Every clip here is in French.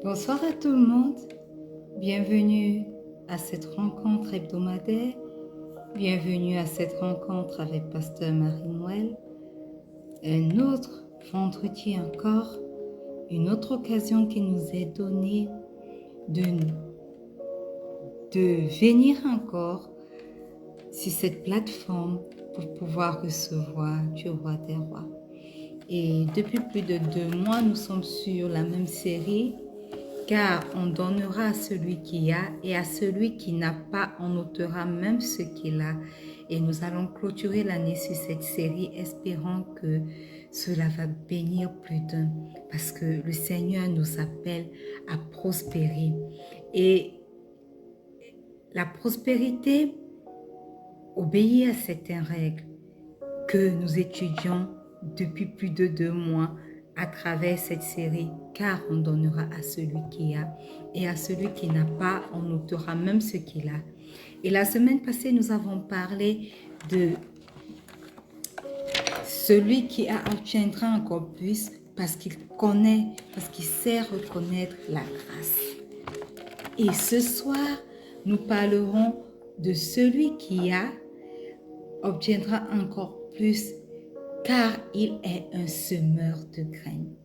Bonsoir à tout le monde, bienvenue à cette rencontre hebdomadaire, bienvenue à cette rencontre avec Pasteur Marie-Noël. Un autre vendredi encore, une autre occasion qui nous est donnée de venir encore sur cette plateforme pour pouvoir recevoir du roi des rois. Et depuis plus de 2 mois, nous sommes sur la même série. Car on donnera à celui qui a, et à celui qui n'a pas, on ôtera même ce qu'il a. Et nous allons clôturer l'année sur cette série, espérant que cela va bénir plus d'un. Parce que le Seigneur nous appelle à prospérer. Et la prospérité obéit à certaines règles que nous étudions depuis plus de 2 mois à travers cette série, car on donnera à celui qui a, et à celui qui n'a pas, on ôtera même ce qu'il a. Et la semaine passée, nous avons parlé de celui qui a obtiendra encore plus parce qu'il connaît, parce qu'il sait reconnaître la grâce. Et ce soir, nous parlerons de celui qui a obtiendra encore plus car il est un semeur de graines.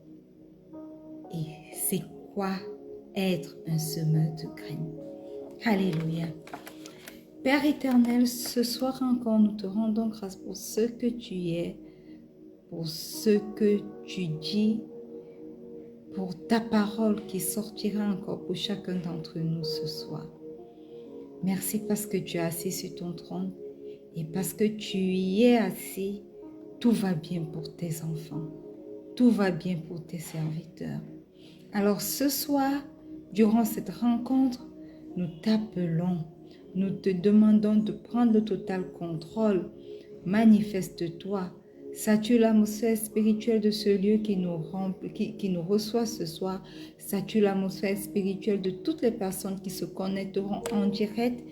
Et c'est quoi être un semeur de graines? Alléluia. Père éternel, ce soir encore, nous te rendons grâce pour ce que tu es, pour ce que tu dis, pour ta parole qui sortira encore pour chacun d'entre nous ce soir. Merci parce que tu es assis sur ton trône et parce que tu y es assis, tout va bien pour tes enfants. Tout va bien pour tes serviteurs. Alors ce soir, durant cette rencontre, nous t'appelons, nous te demandons de prendre le total contrôle. Manifeste-toi, sature l'atmosphère spirituelle de ce lieu qui nous reçoit ce soir. Sature l'atmosphère spirituelle de toutes les personnes qui se connecteront en direct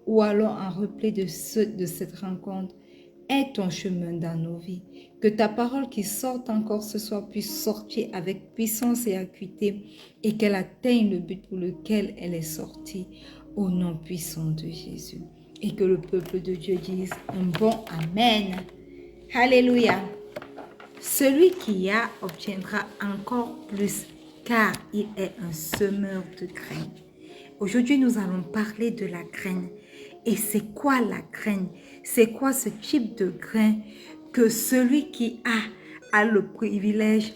ou alors en replay de cette rencontre. Aie ton chemin dans nos vies. Que ta parole qui sort encore ce soir puisse sortir avec puissance et acuité et qu'elle atteigne le but pour lequel elle est sortie au nom puissant de Jésus. Et que le peuple de Dieu dise un bon Amen. Alléluia. Celui qui a obtiendra encore plus car il est un semeur de graines. Aujourd'hui, nous allons parler de la graine. Et c'est quoi la graine? C'est quoi ce type de grain que celui qui a le privilège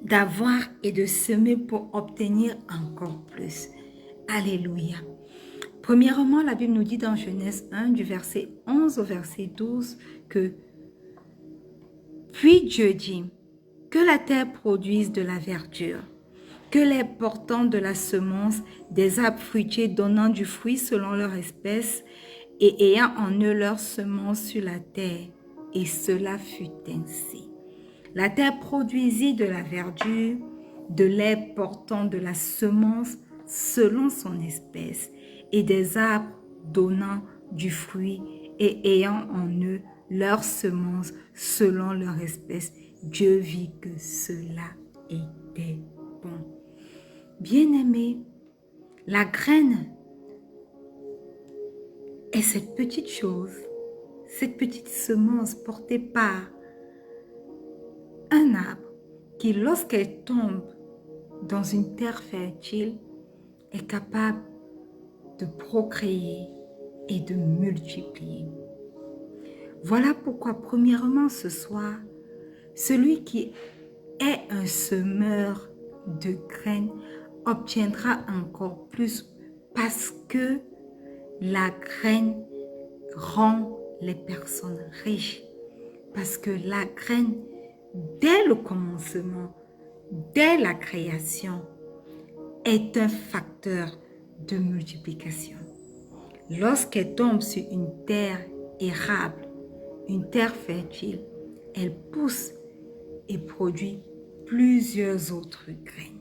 d'avoir et de semer pour obtenir encore plus? Alléluia. Premièrement, la Bible nous dit dans Genèse 1, du verset 11 au verset 12, que « Puis Dieu dit, que la terre produise de la verdure, que les portants de la semence des arbres fruitiers donnant du fruit selon leur espèce et ayant en eux leur semence sur la terre. Et cela fut ainsi. La terre produisit de la verdure, de l'herbe portant de la semence selon son espèce, et des arbres donnant du fruit et ayant en eux leur semence selon leur espèce. Dieu vit que cela était bon. » Bien-aimé, la graine est cette petite chose, cette petite semence portée par un arbre qui, lorsqu'elle tombe dans une terre fertile, est capable de procréer et de multiplier. Voilà pourquoi, premièrement, ce soir, celui qui est un semeur de graines obtiendra encore plus parce que la graine rend les personnes riches. Parce que la graine, dès le commencement, dès la création, est un facteur de multiplication. Lorsqu'elle tombe sur une terre érable, une terre fertile, elle pousse et produit plusieurs autres graines.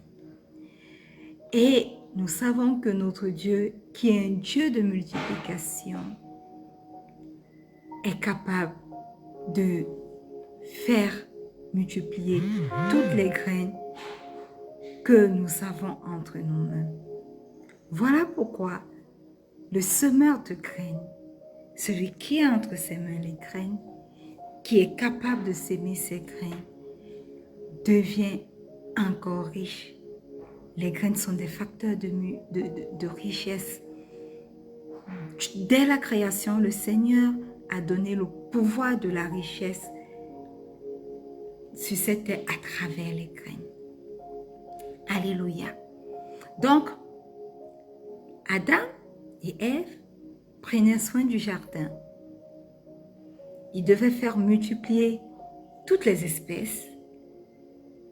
Et nous savons que notre Dieu, qui est un Dieu de multiplication, est capable de faire multiplier toutes les graines que nous avons entre nos mains. Voilà pourquoi le semeur de graines, celui qui a entre ses mains les graines, qui est capable de s'aimer ses graines, devient encore riche. Les graines sont des facteurs de richesse. Dès la création, le Seigneur a donné le pouvoir de la richesse sur cette terre à travers les graines. Alléluia. Donc, Adam et Ève prenaient soin du jardin. Ils devaient faire multiplier toutes les espèces.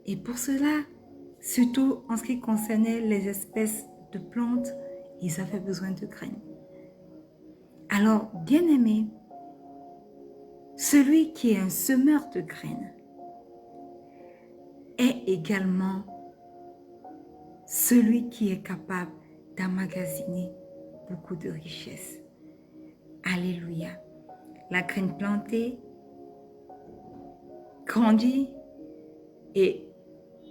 Et pour cela, surtout en ce qui concernait les espèces de plantes, ils avaient besoin de graines. Alors, bien-aimés, celui qui est un semeur de graines est également celui qui est capable d'emmagasiner beaucoup de richesses. Alléluia. La graine plantée grandit et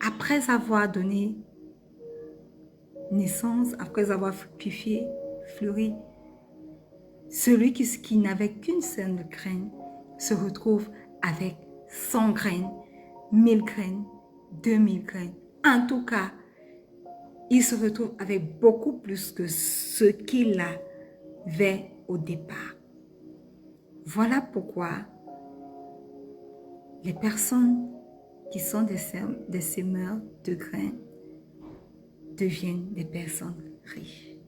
après avoir donné naissance, après avoir fructifié, fleuri, celui qui n'avait qu'une seule graine se retrouve avec 100 graines, 1000 graines, 2000 graines. En tout cas, il se retrouve avec beaucoup plus que ce qu'il avait au départ. Voilà pourquoi les personnes qui sont des semeurs de graines deviennent des personnes riches.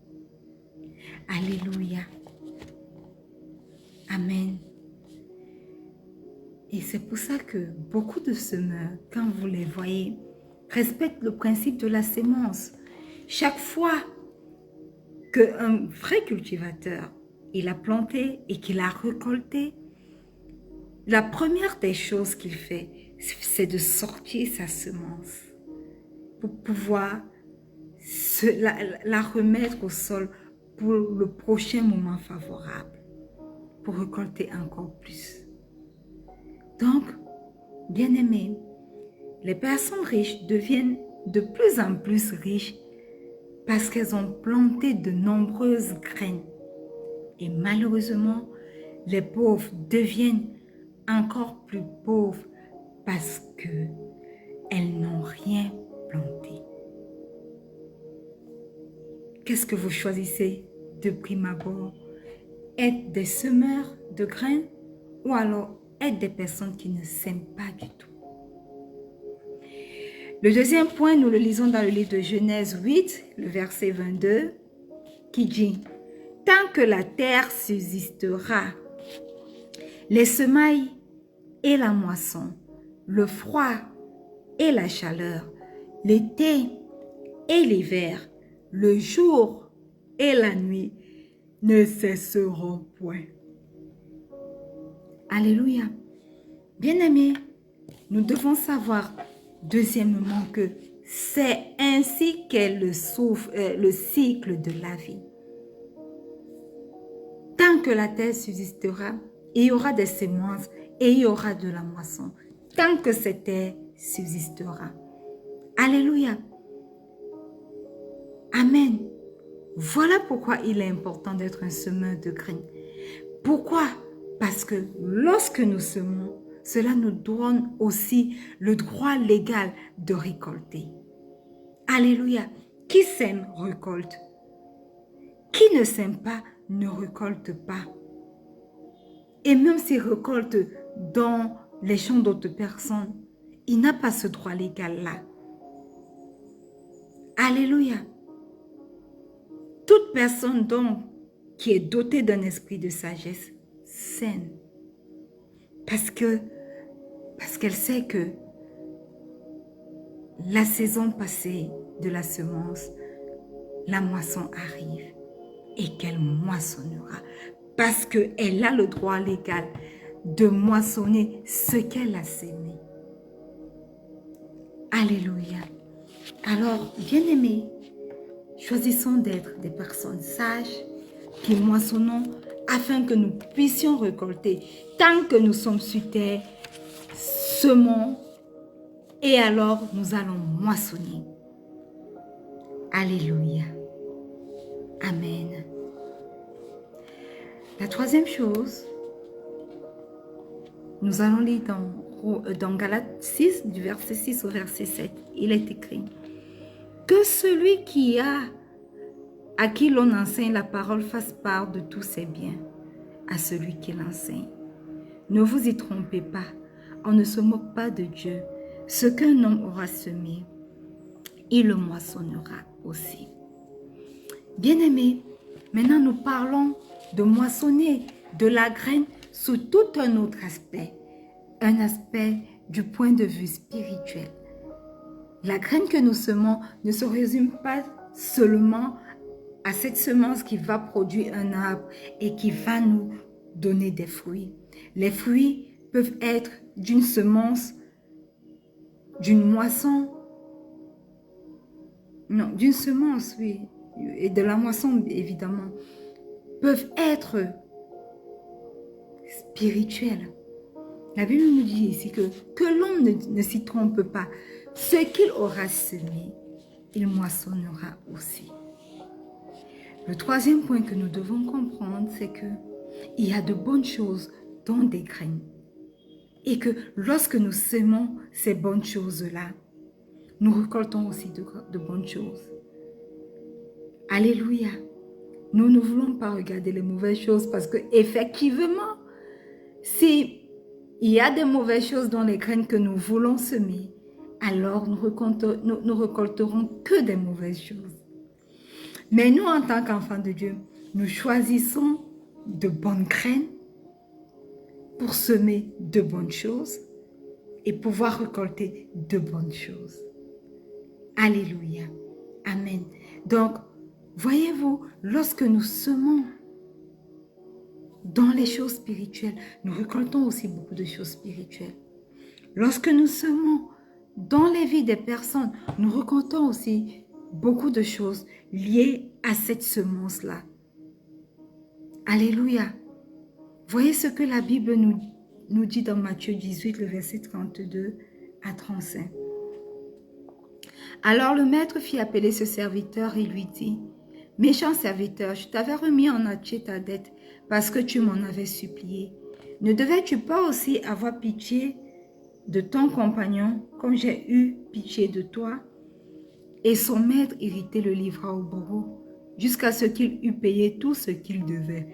Alléluia. Amen. Et c'est pour ça que beaucoup de semeurs, quand vous les voyez, respectent le principe de la sémence. Chaque fois qu'un vrai cultivateur, il a planté et qu'il a récolté, la première des choses qu'il fait, c'est de sortir sa semence pour pouvoir la remettre au sol pour le prochain moment favorable, pour récolter encore plus. Donc, bien-aimés, les personnes riches deviennent de plus en plus riches parce qu'elles ont planté de nombreuses graines. Et malheureusement, les pauvres deviennent encore plus pauvres parce qu'elles n'ont rien planté. Qu'est-ce que vous choisissez de prime abord? Être des semeurs de graines ou alors être des personnes qui ne sèment pas du tout? Le deuxième point, nous le lisons dans le livre de Genèse 8, le verset 22, qui dit « Tant que la terre subsistera, les semailles et la moisson, le froid et la chaleur, l'été et l'hiver, le jour et la nuit ne cesseront point. » Alléluia. Bien-aimés, nous devons savoir, deuxièmement, que c'est ainsi qu'est le cycle de la vie. Tant que la terre subsistera, il y aura des semences et il y aura de la moisson. Tant que cette terre subsistera. Alléluia. Amen. Voilà pourquoi il est important d'être un semeur de graines. Pourquoi? Parce que lorsque nous semons, cela nous donne aussi le droit légal de récolter. Alléluia. Qui sème, récolte. Qui ne sème pas, ne récolte pas. Et même s'il récolte dans les champs d'autres personnes, il n'a pas ce droit légal-là. Alléluia. Toute personne donc qui est dotée d'un esprit de sagesse sème. Parce qu'elle sait que la saison passée de la semence, la moisson arrive et qu'elle moissonnera. Parce qu'elle a le droit légal de moissonner ce qu'elle a sémé. Alléluia. Alors, bien-aimés, choisissons d'être des personnes sages qui moissonnons afin que nous puissions récolter. Tant que nous sommes sur terre, semons et alors nous allons moissonner. Alléluia. Amen. La troisième chose, nous allons lire dans Galates 6, du verset 6 au verset 7. Il est écrit que celui à qui l'on enseigne la parole fasse part de tous ses biens à celui qui l'enseigne. Ne vous y trompez pas, on ne se moque pas de Dieu. Ce qu'un homme aura semé, il le moissonnera aussi. Bien-aimés, maintenant nous parlons de moissonner de la graine sous tout un autre aspect. Un aspect du point de vue spirituel. La graine que nous semons ne se résume pas seulement à cette semence qui va produire un arbre et qui va nous donner des fruits. Les fruits peuvent être d'une semence, d'une moisson, non, d'une semence, oui, et de la moisson, évidemment, peuvent être spirituels. La Bible nous dit ici que l'homme ne s'y trompe pas. Ce qu'il aura semé, il moissonnera aussi. Le troisième point que nous devons comprendre, c'est qu'il y a de bonnes choses dans des graines. Et que lorsque nous semons ces bonnes choses-là, nous récoltons aussi de bonnes choses. Alléluia. Nous ne voulons pas regarder les mauvaises choses parce que effectivement, si il y a des mauvaises choses dans les graines que nous voulons semer, alors nous récolterons que des mauvaises choses. Mais nous, en tant qu'enfants de Dieu, nous choisissons de bonnes graines pour semer de bonnes choses et pouvoir récolter de bonnes choses. Alléluia. Amen. Donc, voyez-vous, lorsque nous semons dans les choses spirituelles, nous récoltons aussi beaucoup de choses spirituelles. Lorsque nous semons dans les vies des personnes, nous récoltons aussi beaucoup de choses liées à cette semence-là. Alléluia. Voyez ce que la Bible nous dit dans Matthieu 18, le verset 32 à 35. Alors le maître fit appeler ce serviteur et lui dit, « Méchant serviteur, je t'avais remis en entier ta dette parce que tu m'en avais supplié. Ne devais-tu pas aussi avoir pitié de ton compagnon comme j'ai eu pitié de toi ?» Et son maître irrité le livra au bourreau jusqu'à ce qu'il eût payé tout ce qu'il devait.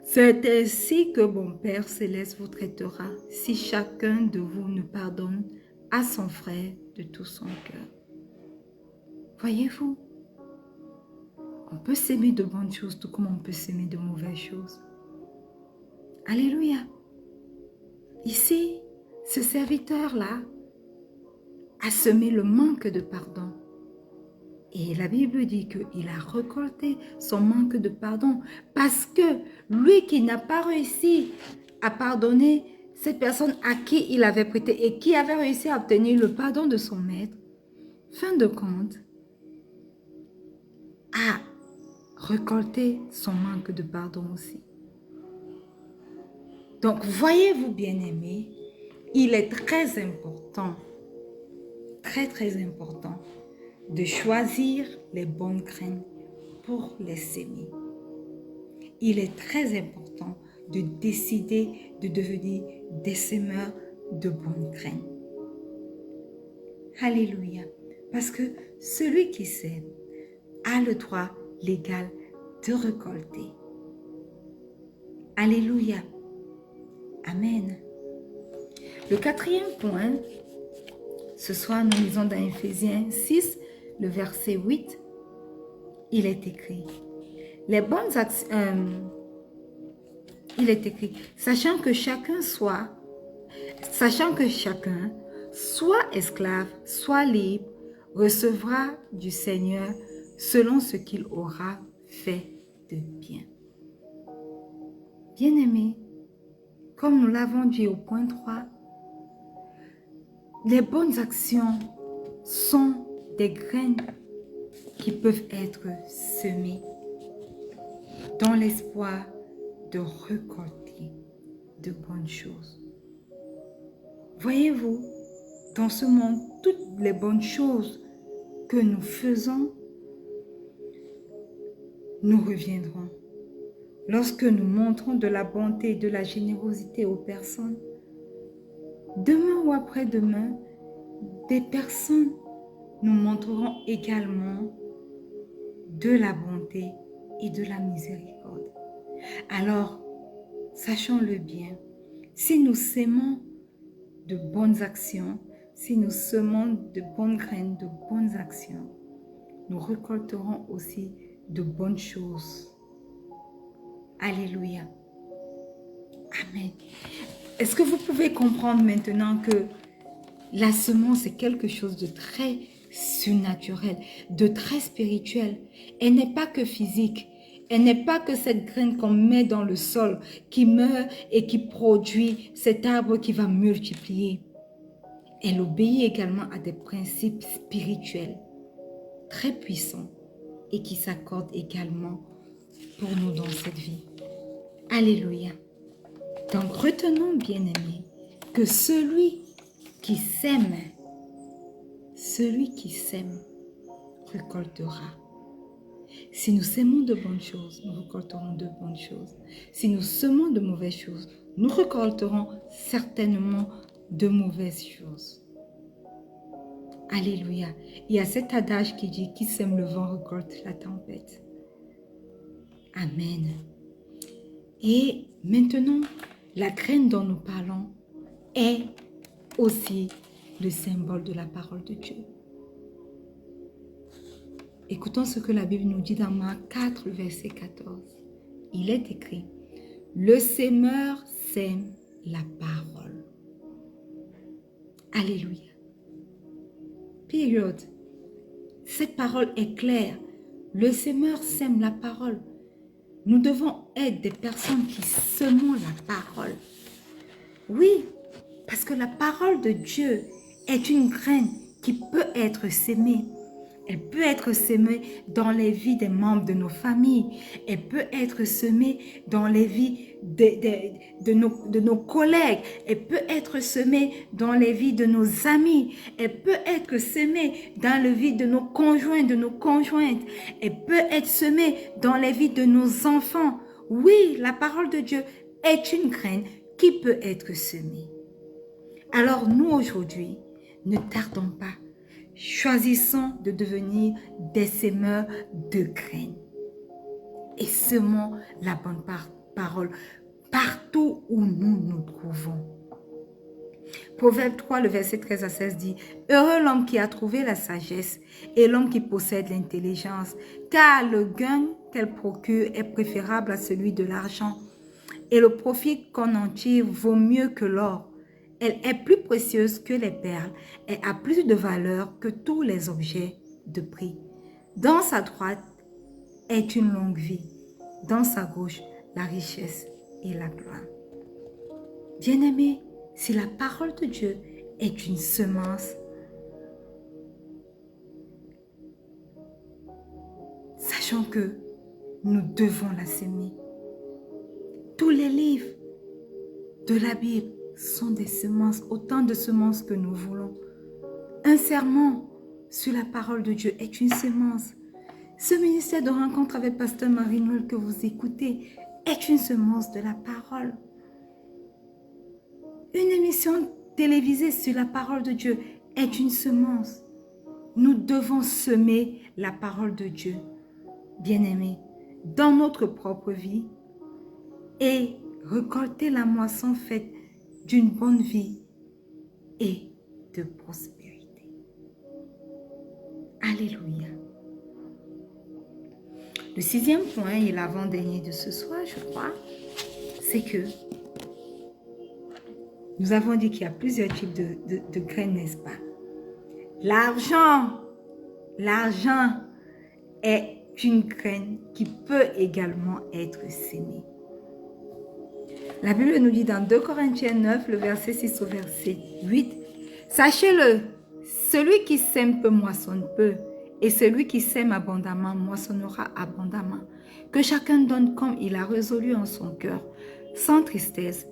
C'est ainsi que mon Père céleste vous traitera si chacun de vous ne pardonne à son frère de tout son cœur. Voyez-vous, on peut s'aimer de bonnes choses tout comme on peut s'aimer de mauvaises choses. Alléluia. Ici, ce serviteur-là a semé le manque de pardon. Et la Bible dit qu'il a récolté son manque de pardon parce que lui qui n'a pas réussi à pardonner cette personne à qui il avait prêté et qui avait réussi à obtenir le pardon de son maître, fin de compte, a récolté son manque de pardon aussi. Donc, voyez-vous, bien-aimés, il est très important, très important, de choisir les bonnes graines pour les semer. Il est très important de décider de devenir des semeurs de bonnes graines. Alléluia. Parce que celui qui sème a le droit légal de récolter. Alléluia. Amen. Le quatrième point, ce soir nous lisons dans Éphésiens 6, le verset 8, il est écrit, les bonnes actions, il est écrit, sachant que chacun soit esclave, soit libre, recevra du Seigneur selon ce qu'il aura fait de bien. Bien-aimés, comme nous l'avons dit au point 3, les bonnes actions sont des graines qui peuvent être semées dans l'espoir de récolter de bonnes choses. Voyez-vous, dans ce monde, toutes les bonnes choses que nous faisons nous reviendrons. Lorsque nous montrons de la bonté et de la générosité aux personnes, demain ou après-demain, des personnes nous montreront également de la bonté et de la miséricorde. Alors, sachons-le bien, si nous sémons de bonnes actions, si nous semons de bonnes graines, de bonnes actions, nous récolterons aussi de bonnes choses. Alléluia. Amen. Est-ce que vous pouvez comprendre maintenant que la semence est quelque chose de très surnaturel, de très spirituel. Elle n'est pas que physique. Elle n'est pas que cette graine qu'on met dans le sol, qui meurt et qui produit cet arbre qui va multiplier. Elle obéit également à des principes spirituels très puissants et qui s'accordent également pour nous dans cette vie. Alléluia. Donc retenons, bien-aimés, que celui qui sème récoltera. Si nous sémons de bonnes choses, nous récolterons de bonnes choses. Si nous semons de mauvaises choses, nous récolterons certainement de mauvaises choses. Alléluia. Il y a cet adage qui dit « Qui sème le vent récolte la tempête ». Amen. Et maintenant, la graine dont nous parlons est aussi le symbole de la parole de Dieu. Écoutons ce que la Bible nous dit dans Marc 4, verset 14. Il est écrit, « Le semeur sème la parole. » Alléluia. Période. Cette parole est claire. Le semeur sème la parole. Nous devons être des personnes qui semons la parole. Oui, parce que la parole de Dieu est une graine qui peut être sémée. Elle peut être semée dans les vies des membres de nos familles. Elle peut être semée dans les vies de nos collègues. Elle peut être semée dans les vies de nos amis. Elle peut être semée dans les vies de nos conjoints, de nos conjointes. Elle peut être semée dans les vies de nos enfants. Oui, la parole de Dieu est une graine qui peut être semée. Alors nous aujourd'hui, ne tardons pas. Choisissons de devenir des semeurs de graines. Et semons la bonne parole partout où nous nous trouvons. Proverbe 3, le verset 13 à 16 dit « Heureux l'homme qui a trouvé la sagesse et l'homme qui possède l'intelligence, car le gain qu'elle procure est préférable à celui de l'argent. Et le profit qu'on en tire vaut mieux que l'or. Elle est plus précieuse que les perles et a plus de valeur que tous les objets de prix. Dans sa droite est une longue vie, dans sa gauche la richesse et la gloire. » Bien-aimés, si la parole de Dieu est une semence, sachons que nous devons la semer. Tous les livres de la Bible sont des semences, autant de semences que nous voulons. Un sermon sur la parole de Dieu est une semence. Ce ministère de rencontre avec Pasteur Marie-Noël que vous écoutez est une semence de la parole. Une émission télévisée sur la parole de Dieu est une semence. Nous devons semer la parole de Dieu, bien-aimés, dans notre propre vie et récolter la moisson faite d'une bonne vie et de prospérité. Alléluia. Le 6e point et l'avant-dernier de ce soir, je crois, c'est que nous avons dit qu'il y a plusieurs types de graines, n'est-ce pas? L'argent est une graine qui peut également être sémée. La Bible nous dit dans 2 Corinthiens 9, le verset 6 au verset 8, « Sachez-le, celui qui sème peu moissonne peu, et celui qui sème abondamment moissonnera abondamment. Que chacun donne comme il a résolu en son cœur, sans tristesse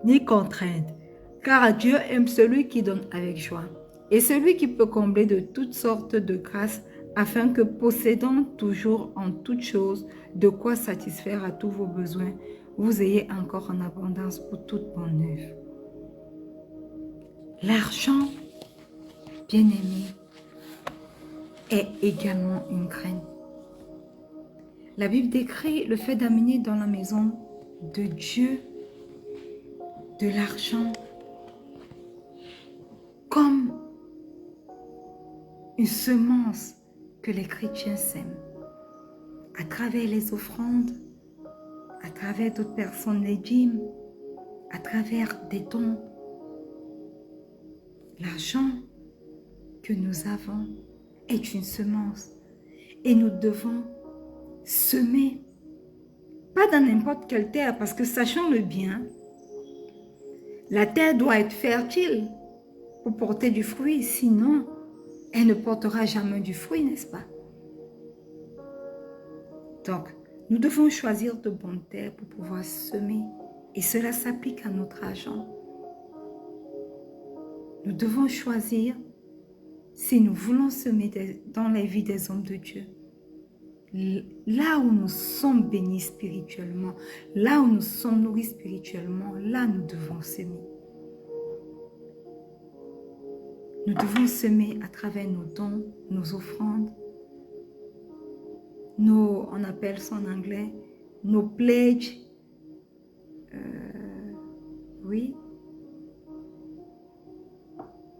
ni contrainte, car Dieu aime celui qui donne avec joie. Et celui qui peut combler de toutes sortes de grâces afin que possédant toujours en toutes choses de quoi satisfaire à tous vos besoins, vous ayez encore en abondance pour toute bonne œuvre. L'argent, bien-aimé, est également une graine. La Bible décrit le fait d'amener dans la maison de Dieu de l'argent comme une semence que les chrétiens sèment à travers les offrandes, à travers d'autres personnes, les dîmes, à travers des dons. L'argent que nous avons est une semence et nous devons semer, pas dans n'importe quelle terre, parce que sachons-le bien, la terre doit être fertile pour porter du fruit, sinon elle ne portera jamais du fruit, n'est-ce pas? Donc, nous devons choisir de bonnes terres pour pouvoir semer, et cela s'applique à notre argent. Nous devons choisir si nous voulons semer dans la vie des hommes de Dieu. Là où nous sommes bénis spirituellement, là où nous sommes nourris spirituellement, là nous devons semer. Nous devons semer à travers nos dons, nos offrandes, on appelle ça en anglais, nos pledges. Oui.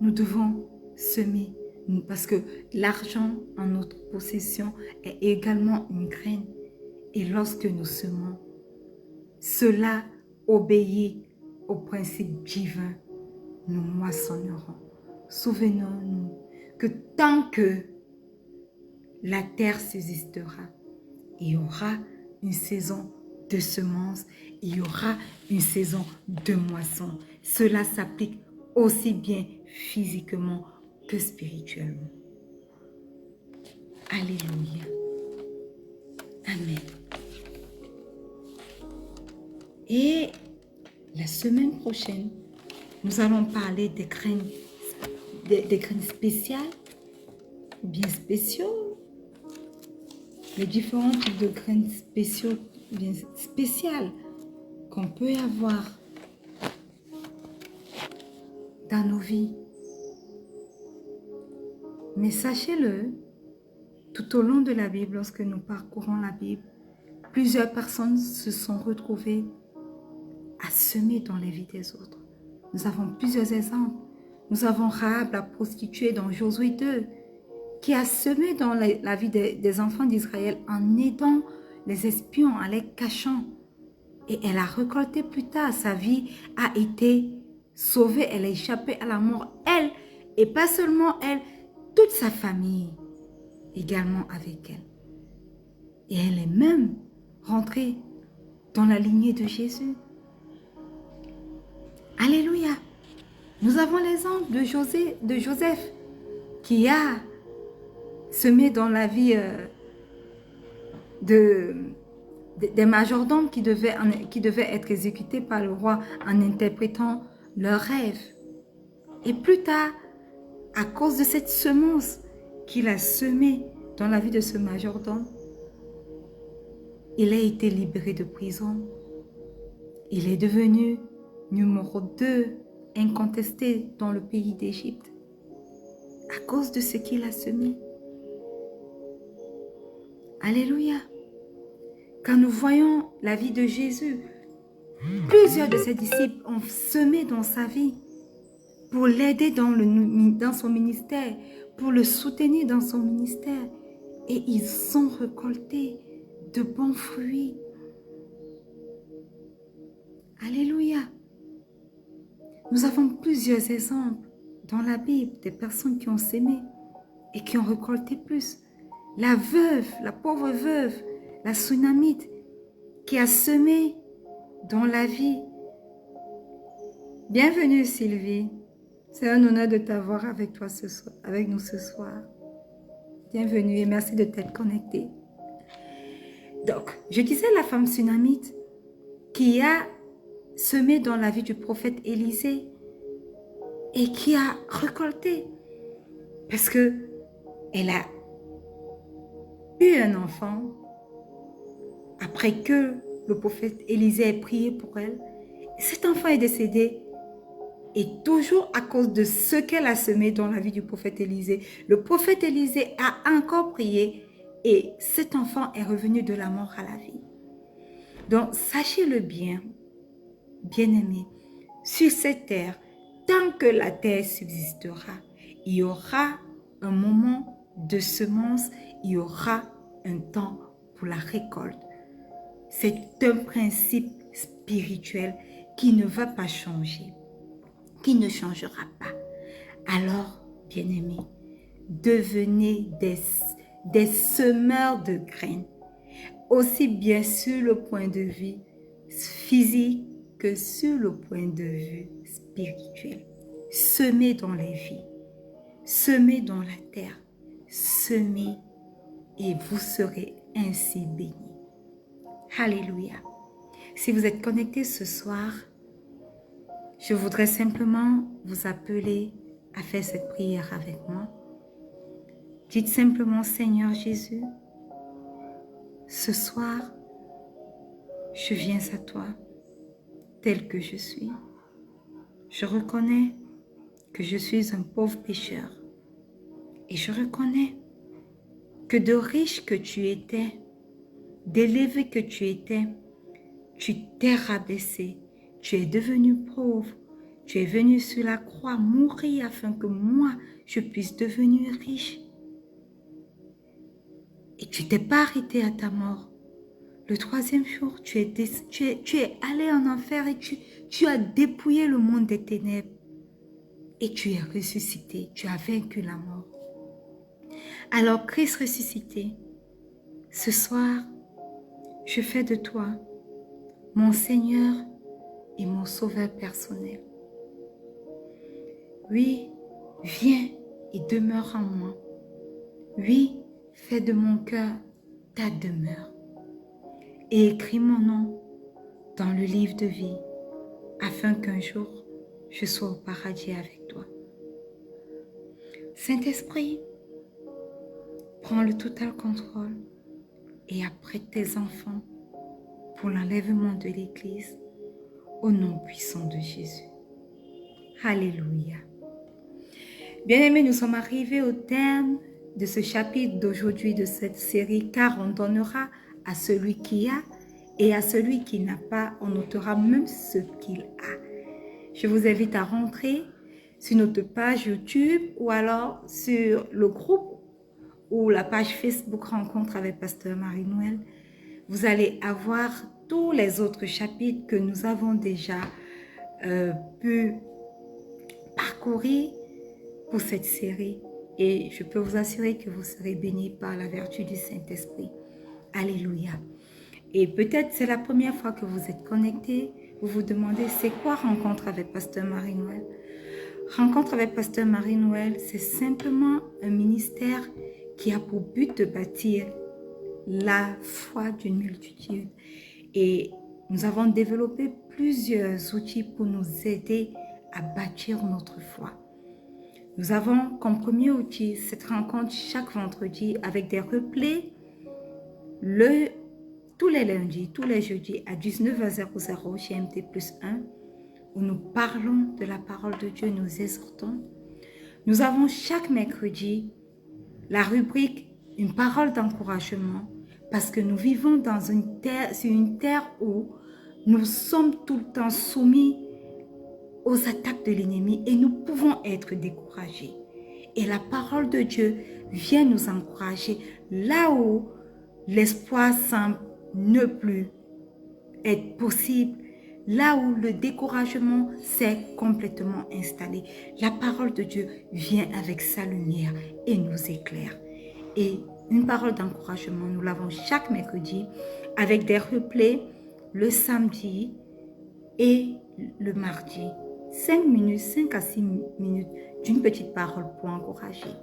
Nous devons semer parce que l'argent en notre possession est également une graine. Et lorsque nous semons, cela obéit au principe divin. Nous moissonnerons. Souvenons-nous que tant que la terre subsistera, il y aura une saison de semences, il y aura une saison de moisson. Cela s'applique aussi bien physiquement que spirituellement. Alléluia. Amen. Et la semaine prochaine, nous allons parler des graines spéciales ou bien spéciaux. Les différents types de graines spéciales qu'on peut avoir dans nos vies. Mais sachez-le, tout au long de la Bible, lorsque nous parcourons la Bible, plusieurs personnes se sont retrouvées à semer dans les vies des autres. Nous avons plusieurs exemples. Nous avons Rahab, la prostituée dans Josué 2, qui a semé dans la vie des enfants d'Israël en aidant les espions, en les cachant. Et elle a récolté plus tard. Sa vie a été sauvée. Elle a échappé à la mort. Elle, et pas seulement elle, toute sa famille également avec elle. Et elle est même rentrée dans la lignée de Jésus. Alléluia. Nous avons l'exemple de Joseph qui a semé dans la vie des majordomes qui devaient être exécutés par le roi en interprétant leurs rêves. Et plus tard, à cause de cette semence qu'il a semée dans la vie de ce majordome, il a été libéré de prison. Il est devenu numéro 2 incontesté dans le pays d'Égypte à cause de ce qu'il a semé. Alléluia. Quand nous voyons la vie de Jésus, plusieurs de ses disciples ont semé dans sa vie pour l'aider dans son ministère, pour le soutenir dans son ministère. Et ils ont récolté de bons fruits. Alléluia. Nous avons plusieurs exemples dans la Bible des personnes qui ont semé et qui ont récolté plus. La veuve, la pauvre veuve, la Sunamite, qui a semé dans la vie. Bienvenue Sylvie. C'est un honneur de t'avoir avec nous ce soir. Bienvenue et merci de t'être connectée. Donc, je disais la femme Sunamite qui a semé dans la vie du prophète Élisée et qui a récolté parce que elle a eu un enfant après que le prophète Élisée ait prié pour elle. Cet enfant est décédé. Et toujours à cause de ce qu'elle a semé dans la vie du prophète Élisée. Le prophète Élisée a encore prié et cet enfant est revenu de la mort à la vie. Donc, sachez-le bien, bien-aimés, sur cette terre, tant que la terre subsistera, il y aura un moment de semence, il y aura un temps pour la récolte. C'est un principe spirituel qui ne va pas changer, qui ne changera pas. Alors, bien-aimés, devenez des semeurs de graines, aussi bien sur le point de vue physique que sur le point de vue spirituel. Semez dans les vies, semez dans la terre, semez et vous serez ainsi bénis. Alléluia. Si vous êtes connectés ce soir, je voudrais simplement vous appeler à faire cette prière avec moi. Dites simplement, Seigneur Jésus, ce soir, je viens à toi tel que je suis. Je reconnais que je suis un pauvre pécheur et je reconnais que de riche que tu étais, d'élevé que tu étais, tu t'es rabaissé, tu es devenu pauvre, tu es venu sur la croix mourir afin que moi, je puisse devenir riche. Et tu t'es pas arrêté à ta mort. Le troisième jour, tu es allé en enfer et tu as dépouillé le monde des ténèbres. Et tu es ressuscité, tu as vaincu la mort. Alors Christ ressuscité, ce soir, je fais de toi mon Seigneur et mon Sauveur personnel. Oui, viens et demeure en moi. Oui, fais de mon cœur ta demeure. Et écris mon nom dans le livre de vie, afin qu'un jour, je sois au paradis avec toi. Saint-Esprit, prends le total contrôle et apprête tes enfants pour l'enlèvement de l'Église, au nom puissant de Jésus. Alléluia. Bien-aimés, nous sommes arrivés au terme de ce chapitre d'aujourd'hui de cette série, car on donnera à celui qui a et à celui qui n'a pas, on notera même ce qu'il a. Je vous invite à rentrer sur notre page YouTube ou alors sur le groupe ou la page Facebook Rencontre avec Pasteur Marie-Noël. Vous allez avoir tous les autres chapitres que nous avons déjà pu parcourir pour cette série. Et je peux vous assurer que vous serez bénis par la vertu du Saint-Esprit. Alléluia. Et peut-être c'est la première fois que vous êtes connectés. Vous vous demandez, c'est quoi Rencontre avec Pasteur Marie-Noël? Rencontre avec Pasteur Marie-Noël, c'est simplement un ministère qui a pour but de bâtir la foi d'une multitude. Et nous avons développé plusieurs outils pour nous aider à bâtir notre foi. Nous avons comme premier outil cette rencontre chaque vendredi avec des replays tous les lundis, tous les jeudis à 19h00 GMT+1 où nous parlons de la parole de Dieu, nous exhortons. Nous avons chaque mercredi la rubrique « Une parole d'encouragement » parce que nous vivons sur une terre où nous sommes tout le temps soumis aux attaques de l'ennemi et nous pouvons être découragés. Et la parole de Dieu vient nous encourager là où l'espoir semble ne plus être possible, là où le découragement s'est complètement installé. La parole de Dieu vient avec sa lumière et nous éclaire. Et une parole d'encouragement, nous l'avons chaque mercredi avec des replays le samedi et le mardi. 5 à 6 minutes d'une petite parole pour encourager.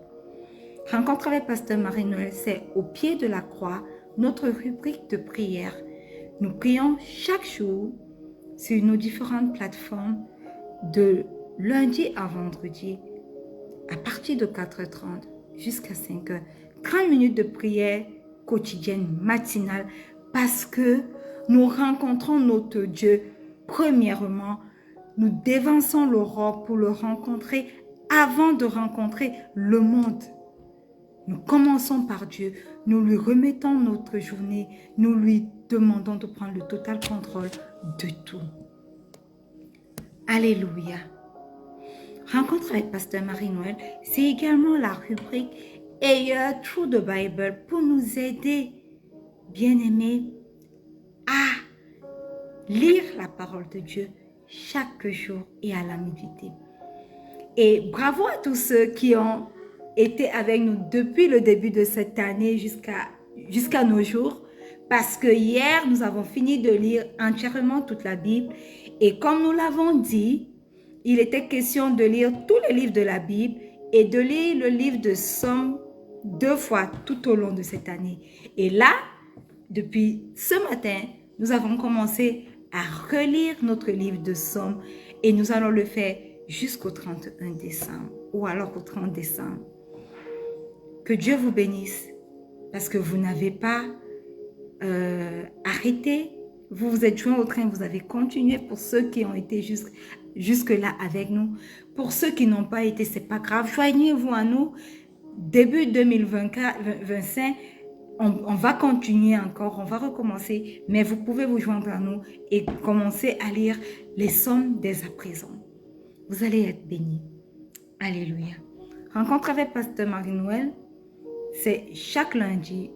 Rencontre avec Pasteur Marie-Noël, c'est au pied de la croix, notre rubrique de prière. Nous prions chaque jour sur nos différentes plateformes de lundi à vendredi à partir de 4h30 jusqu'à 5h. 30 minutes de prière quotidienne, matinale, parce que nous rencontrons notre Dieu. Premièrement, nous dévançons l'aurore pour le rencontrer avant de rencontrer le monde. Nous commençons par Dieu, nous lui remettons notre journée, nous lui demandons de prendre le total contrôle de tout. Alléluia. Rencontre avec Pasteur Marie-Noël, c'est également la rubrique A Year Through the Bible pour nous aider, bien-aimés, à lire la parole de Dieu chaque jour et à la méditer. Et bravo à tous ceux qui ont été avec nous depuis le début de cette année jusqu'à nos jours, parce que hier, nous avons fini de lire entièrement toute la Bible. Et comme nous l'avons dit, il était question de lire tous les livres de la Bible et de lire le livre de Somme 2 fois tout au long de cette année. Et là, depuis ce matin, nous avons commencé à relire notre livre de Somme et nous allons le faire jusqu'au 31 décembre ou alors au 30 décembre. Que Dieu vous bénisse parce que vous n'avez pas arrêté. Vous vous êtes joints au train, vous avez continué pour ceux qui ont été jusque-là avec nous. Pour ceux qui n'ont pas été, ce n'est pas grave. Joignez-vous à nous. Début 2025, on va continuer encore, on va recommencer. Mais vous pouvez vous joindre à nous et commencer à lire les Psaumes dès à présent. Vous allez être bénis. Alléluia. Rencontre avec Pasteur Marie-Noël, c'est chaque lundi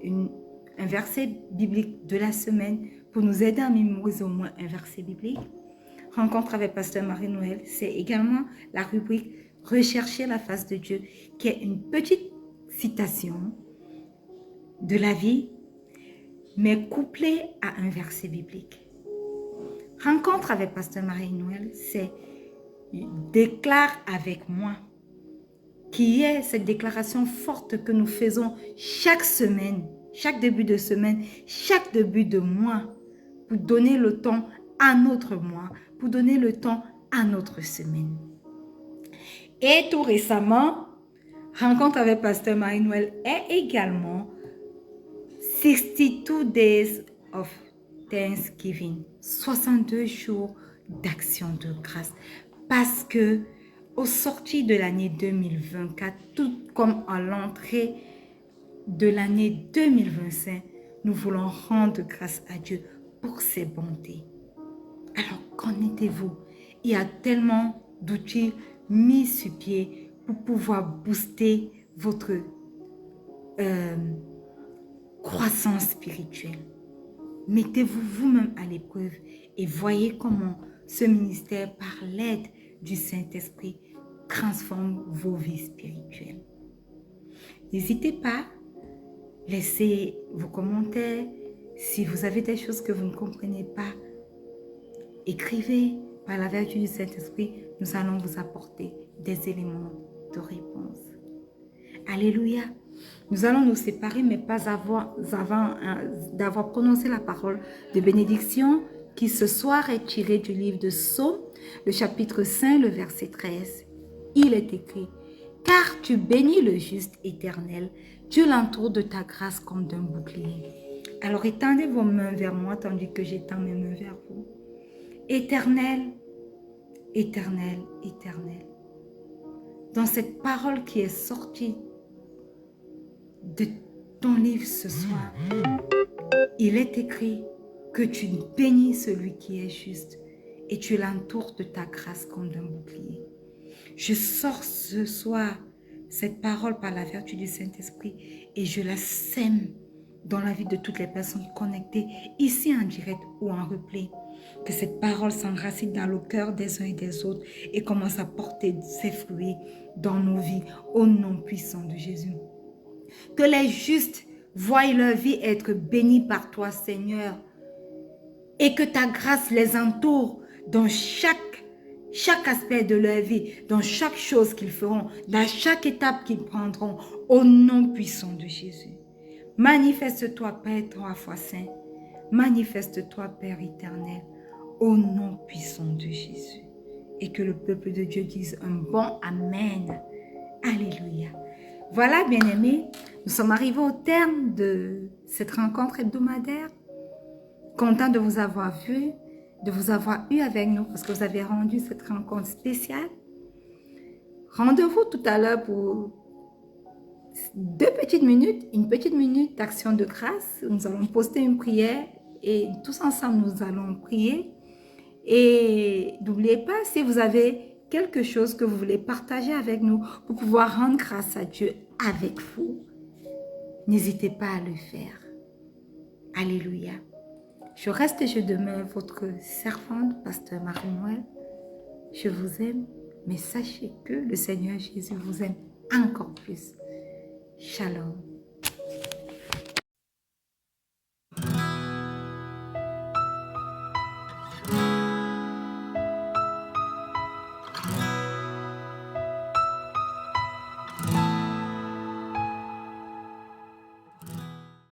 un verset biblique de la semaine pour nous aider à mémoriser au moins un verset biblique. Rencontre avec Pasteur Marie-Noël, c'est également la rubrique Rechercher la face de Dieu, qui est une petite citation de la vie, mais couplée à un verset biblique. Rencontre avec Pasteur Marie-Noël, c'est Déclare avec moi, qui est cette déclaration forte que nous faisons chaque semaine, chaque début de semaine, chaque début de mois, pour donner le temps à notre mois, pour donner le temps à notre semaine. Et tout récemment, Rencontre avec Pasteur Marie-Noël est également 62 Days of Thanksgiving, 62 jours d'action de grâce. Parce que au sortir de l'année 2024, tout comme à l'entrée de l'année 2025, nous voulons rendre grâce à Dieu pour ses bontés. Alors, connaissez-vous, il y a tellement d'outils mis sur pied pour pouvoir booster votre croissance spirituelle. Mettez-vous vous-même à l'épreuve et voyez comment ce ministère, par l'aide du Saint-Esprit, transforme vos vies spirituelles. N'hésitez pas, laissez vos commentaires. Si vous avez des choses que vous ne comprenez pas, écrivez. Par la vertu du Saint-Esprit, nous allons vous apporter des éléments de réponse. Alléluia. Nous allons nous séparer, mais pas avant d'avoir prononcé la parole de bénédiction qui ce soir est tirée du livre de Psaume, le chapitre 5, le verset 13. Il est écrit, « Car tu bénis le juste éternel, tu l'entoures de ta grâce comme d'un bouclier. » Alors étendez vos mains vers moi tandis que j'étends mes mains vers vous. Éternel, éternel, éternel. Dans cette parole qui est sortie de ton livre ce soir, il est écrit que tu bénis celui qui est juste et tu l'entoures de ta grâce comme d'un bouclier. Je sors ce soir cette parole par la vertu du Saint-Esprit et je la sème dans la vie de toutes les personnes connectées, ici en direct ou en replay. Que cette parole s'enracine dans le cœur des uns et des autres et commence à porter ses fruits dans nos vies au nom puissant de Jésus. Que les justes voient leur vie être bénie par toi, Seigneur, et que ta grâce les entoure dans chaque aspect de leur vie, dans chaque chose qu'ils feront, dans chaque étape qu'ils prendront, au nom puissant de Jésus. Manifeste-toi, Père, 3 fois saint. Manifeste-toi, Père éternel, au nom puissant de Et que le peuple de Dieu dise un bon Amen. Alléluia. Voilà, bien-aimés, nous sommes arrivés au terme de cette rencontre hebdomadaire. Content de vous avoir vu, de vous avoir eu avec nous parce que vous avez rendu cette rencontre spéciale. Rendez-vous tout à l'heure pour 2 petites minutes, une petite minute d'action de grâce. Nous allons poster une prière et tous ensemble nous allons prier. Et n'oubliez pas, si vous avez quelque chose que vous voulez partager avec nous pour pouvoir rendre grâce à Dieu avec vous, n'hésitez pas à le faire. Alléluia. Je reste et je demeure votre servante, pasteur Marie-Noël. Je vous aime, mais sachez que le Seigneur Jésus vous aime encore plus. Shalom.